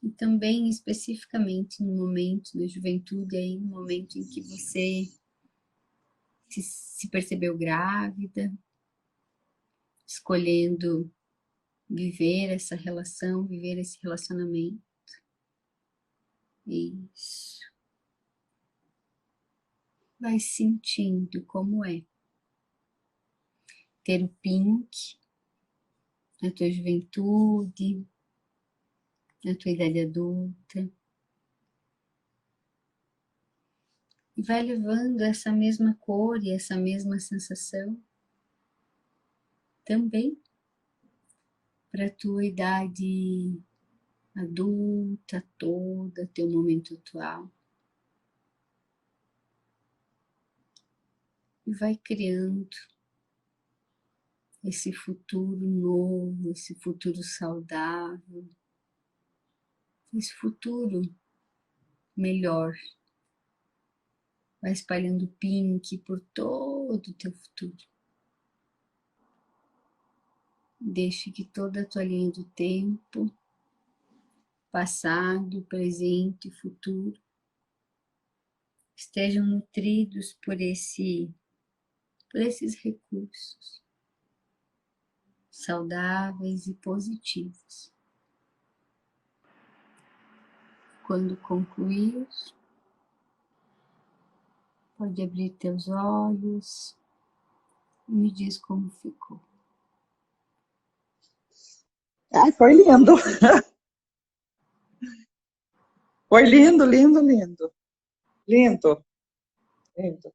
E também especificamente no momento da juventude, aí no momento em que você se percebeu grávida, escolhendo viver essa relação, viver esse relacionamento. Isso. Vai sentindo como é ter o pink na tua juventude, na tua idade adulta. E vai levando essa mesma cor e essa mesma sensação também para a tua idade adulta toda, teu momento atual. E vai criando esse futuro novo, esse futuro saudável, esse futuro melhor. Vai espalhando pink por todo o teu futuro. Deixe que toda a tua linha do tempo, passado, presente e futuro, estejam nutridos por esses recursos saudáveis e positivos. Quando concluir, pode abrir teus olhos e me diz como ficou. ai, foi lindo. Foi lindo, lindo, lindo. Lindo, lindo.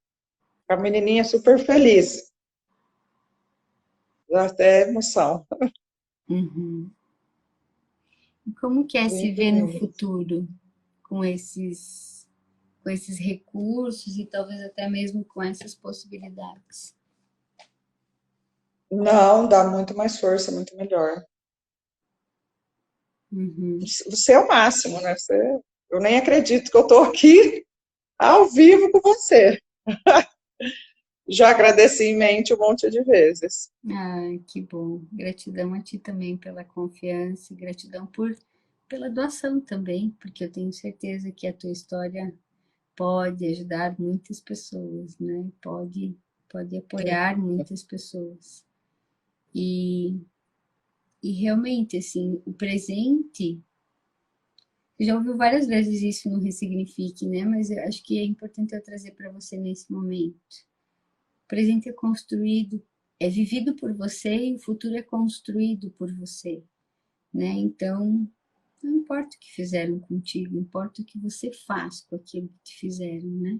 A menininha super feliz. Dá até emoção. Uhum. E como que é se Lindo, ver no lindo. futuro com esses recursos e talvez até mesmo com essas possibilidades? Não, dá muito mais força, muito melhor. Uhum. Você é o máximo, né? Eu nem acredito que eu estou aqui ao vivo com você. Já agradeci em mente um monte de vezes. Ai, que bom. Gratidão a ti também pela confiança, e gratidão pela doação também, porque eu tenho certeza que a tua história pode ajudar muitas pessoas, né? Pode apoiar muitas pessoas. E, e realmente, assim, o presente, eu já ouviu várias vezes isso no Ressignifique, né? Mas eu acho que é importante eu trazer para você nesse momento. O presente é construído, é vivido por você e o futuro é construído por você, né? Então, Não importa o que fizeram contigo, importa o que você faz com aquilo que te fizeram, né?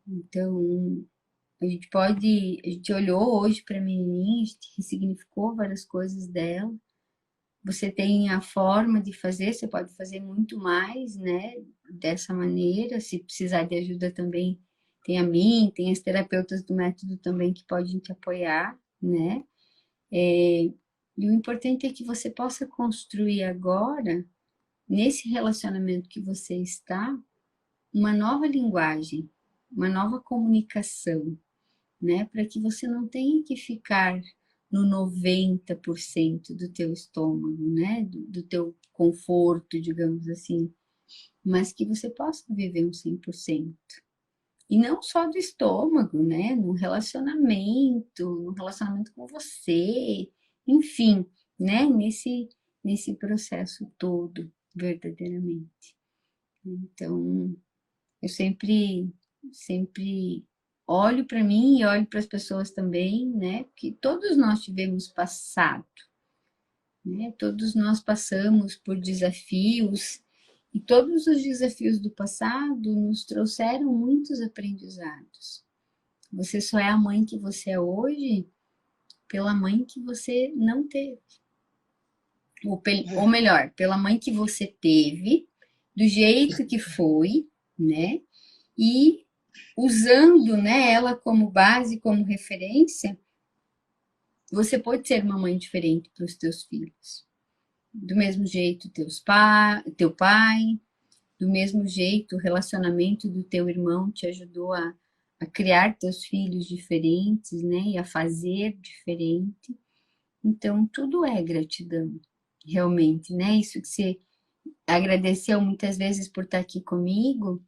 Então, a gente olhou hoje para a menininha, a gente ressignificou várias coisas dela. Você tem a forma de fazer, você pode fazer muito mais, né? Dessa maneira, se precisar de ajuda também, tem a mim, tem as terapeutas do método também que podem te apoiar, né? E o importante é que você possa construir agora, nesse relacionamento que você está, uma nova linguagem, uma nova comunicação, né? Para que você não tenha que ficar no 90% do teu estômago, né? Do teu conforto, digamos assim, mas que você possa viver um 100%. E não só do estômago, né? No relacionamento com você, enfim, né? Nesse processo todo, verdadeiramente. Então, eu sempre olho para mim e olho para as pessoas também, né? Que todos nós tivemos passado, né? Todos nós passamos por desafios e todos os desafios do passado nos trouxeram muitos aprendizados. Você só é a mãe que você é hoje pela mãe que você não teve. Ou melhor, pela mãe que você teve, do jeito que foi, né? E usando, né, ela como base, como referência, você pode ser uma mãe diferente para os teus filhos. Do mesmo jeito, teu pai, do mesmo jeito, o relacionamento do teu irmão te ajudou a criar teus filhos diferentes, né, e a fazer diferente. Então, tudo é gratidão, realmente, né? Isso que você agradeceu muitas vezes por estar aqui comigo,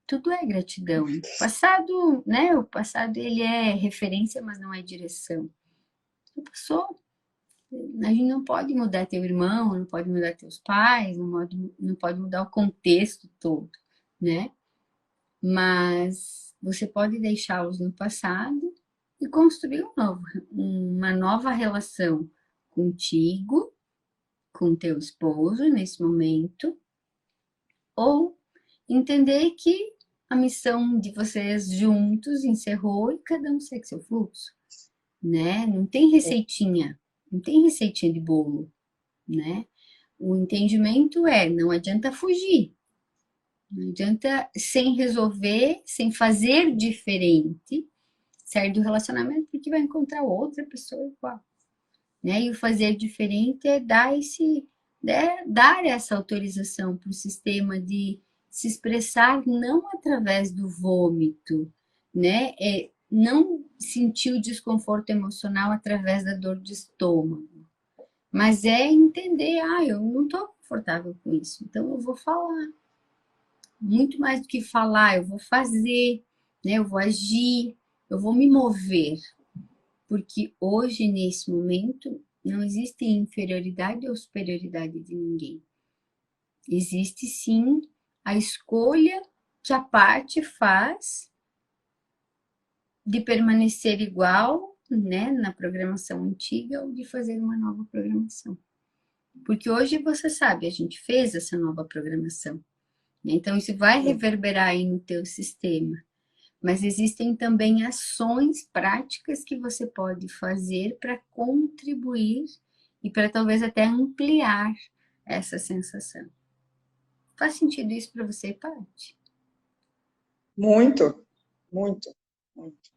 tudo é gratidão. Passado, né? O passado ele é referência, mas não é direção. O passou. A gente não pode mudar teu irmão, não pode mudar teus pais, não pode mudar o contexto todo, né? Mas você pode deixá-los no passado e construir uma nova relação contigo, com teu esposo nesse momento, ou entender que a missão de vocês juntos encerrou e cada um segue seu fluxo, né? Não tem receitinha de bolo, né? O entendimento não adianta fugir, não adianta sem resolver, sem fazer diferente, sair do relacionamento porque vai encontrar outra pessoa igual, né? E o fazer diferente é dar essa autorização para o sistema de se expressar não através do vômito, né? Não sentir o desconforto emocional através da dor de estômago, mas é entender, eu não estou confortável com isso, então eu vou falar. Muito mais do que falar, eu vou fazer, né? Eu vou agir, eu vou me mover, porque hoje, nesse momento, não existe inferioridade ou superioridade de ninguém. Existe sim a escolha que a parte faz de permanecer igual, né, na programação antiga ou de fazer uma nova programação. Porque hoje você sabe, a gente fez essa nova programação, né? Então isso vai reverberar aí no teu sistema. Mas existem também ações práticas que você pode fazer para contribuir e para talvez até ampliar essa sensação. Faz sentido isso para você, Paty? Muito, muito, muito.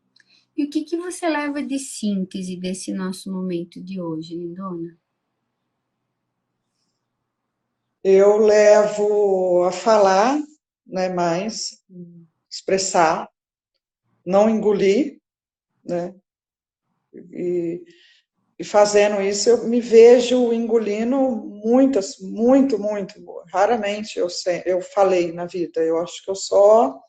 E o que você leva de síntese desse nosso momento de hoje, lindona? Eu levo a falar, né, mais, expressar, não engolir, né? E fazendo isso, eu me vejo engolindo muito. Raramente eu falei na vida. Eu acho que eu só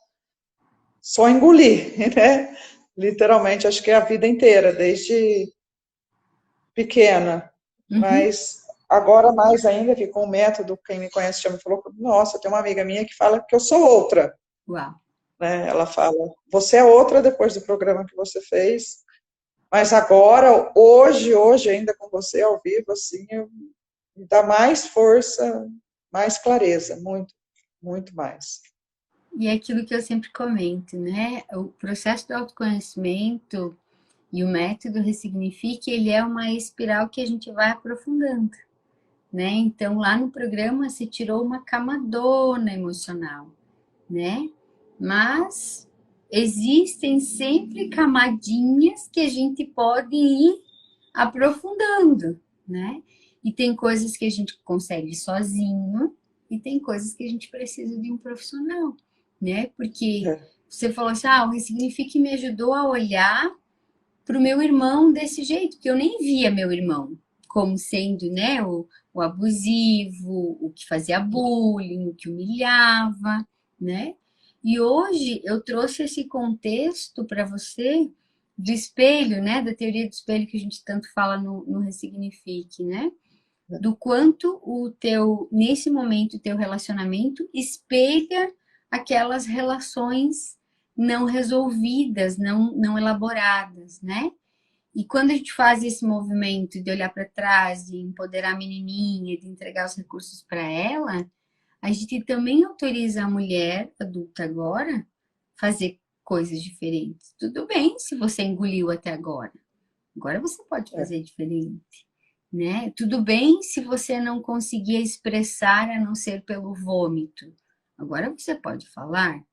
engoli, né? Literalmente, acho que é a vida inteira, desde pequena. Uhum. Mas agora mais ainda, que com o método, quem me conhece já me falou, nossa, tem uma amiga minha que fala que eu sou outra. Uau. Né? Ela fala, você é outra depois do programa que você fez. Mas agora, hoje ainda com você ao vivo, assim, me dá mais força, mais clareza, muito, muito mais. E é aquilo que eu sempre comento, né? O processo do autoconhecimento e o método Ressignifique, ele é uma espiral que a gente vai aprofundando, né? Então, lá no programa se tirou uma camadona emocional, né? Mas existem sempre camadinhas que a gente pode ir aprofundando, né? E tem coisas que a gente consegue sozinho e tem coisas que a gente precisa de um profissional, né? Porque você falou assim, o Ressignifique me ajudou a olhar para o meu irmão desse jeito, que eu nem via meu irmão como sendo, né, o abusivo, o que fazia bullying, o que humilhava, né? E hoje eu trouxe esse contexto para você do espelho, né, da teoria do espelho que a gente tanto fala no Ressignifique, né? Do quanto nesse momento, o teu relacionamento espelha aquelas relações não resolvidas, não elaboradas, né? E quando a gente faz esse movimento de olhar para trás, de empoderar a menininha, de entregar os recursos para ela, a gente também autoriza a mulher adulta agora fazer coisas diferentes. Tudo bem se você engoliu até agora. Agora você pode fazer diferente, né? Tudo bem se você não conseguia expressar a não ser pelo vômito. Agora você pode falar,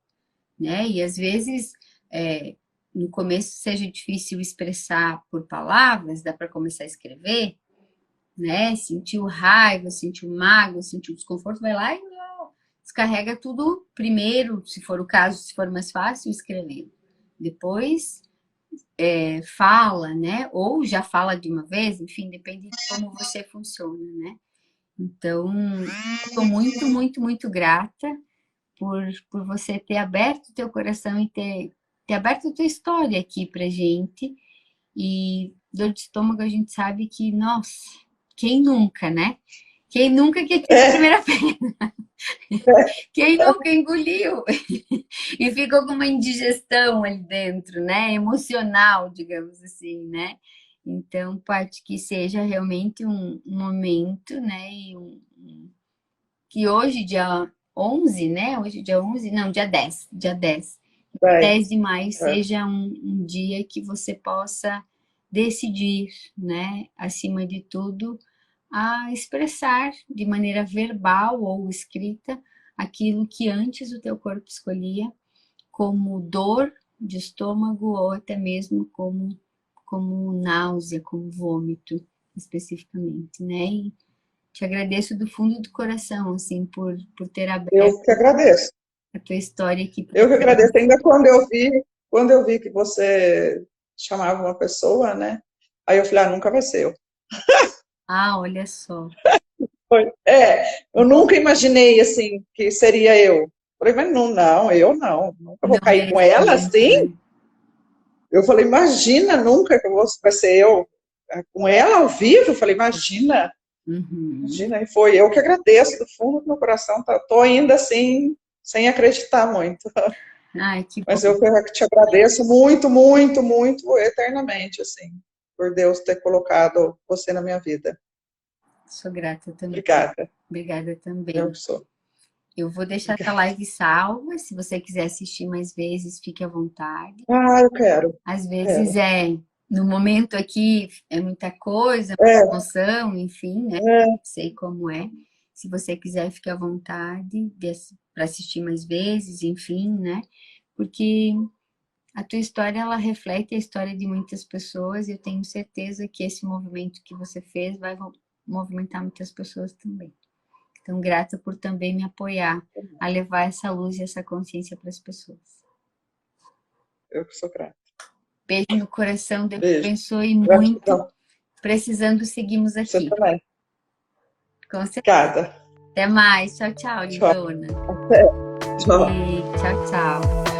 né? E às vezes, no começo seja difícil expressar por palavras, dá para começar a escrever, né? Sentiu raiva, sentiu mágoa, sentiu desconforto, vai lá e descarrega tudo primeiro, se for o caso, se for mais fácil, escrevendo. Depois fala, né? Ou já fala de uma vez, enfim, depende de como você funciona, né? Então, estou muito, muito, muito grata por você ter aberto o teu coração e ter aberto a tua história aqui pra gente. E dor de estômago a gente sabe que, nossa, quem nunca, né? Quem nunca que teve a primeira perna? Quem nunca engoliu? E ficou com uma indigestão ali dentro, né? Emocional, digamos assim, né? Então, parte que seja realmente um momento, né? Que hoje, dia 11, né? Hoje, dia 11, não, dia 10 de maio seja um dia que você possa decidir, né? Acima de tudo, a expressar de maneira verbal ou escrita aquilo que antes o teu corpo escolhia como dor de estômago ou até mesmo como náusea, como vômito, especificamente, né? E te agradeço do fundo do coração, assim, por ter aberto Eu que agradeço. a tua história aqui. Eu que agradeço. Ainda quando eu vi que você chamava uma pessoa, né? Aí eu falei, nunca vai ser eu. Olha só. Eu nunca imaginei, assim, que seria eu. Falei, mas não, eu não. Nunca vou cair com ela, assim? Né? Eu falei, imagina, nunca que vai ser eu. Com ela ao vivo? Eu falei, imagina. Imagina, e foi eu que agradeço do fundo do meu coração. Tô ainda assim, sem acreditar muito. Que Mas bom. eu te agradeço muito, muito, muito, eternamente, assim, por Deus ter colocado você na minha vida. Sou grata também. Obrigada. Obrigada também. Eu sou. Eu vou deixar essa live salva. Se você quiser assistir mais vezes, fique à vontade. Eu quero. Às vezes no momento aqui é muita coisa, emoção, enfim, né? Sei como é. Se você quiser, fique à vontade para assistir mais vezes, enfim, né? Porque a tua história, ela reflete a história de muitas pessoas e eu tenho certeza que esse movimento que você fez vai movimentar muitas pessoas também. Então, grata por também me apoiar a levar essa luz e essa consciência para as pessoas. Eu que sou grata. Beijo no coração, Deus abençoe Gratidão. muito. Precisando, seguimos aqui. Você também. Com certeza. Obrigada. Até mais. Tchau, tchau, lindona. Até. Tchau. E tchau, tchau.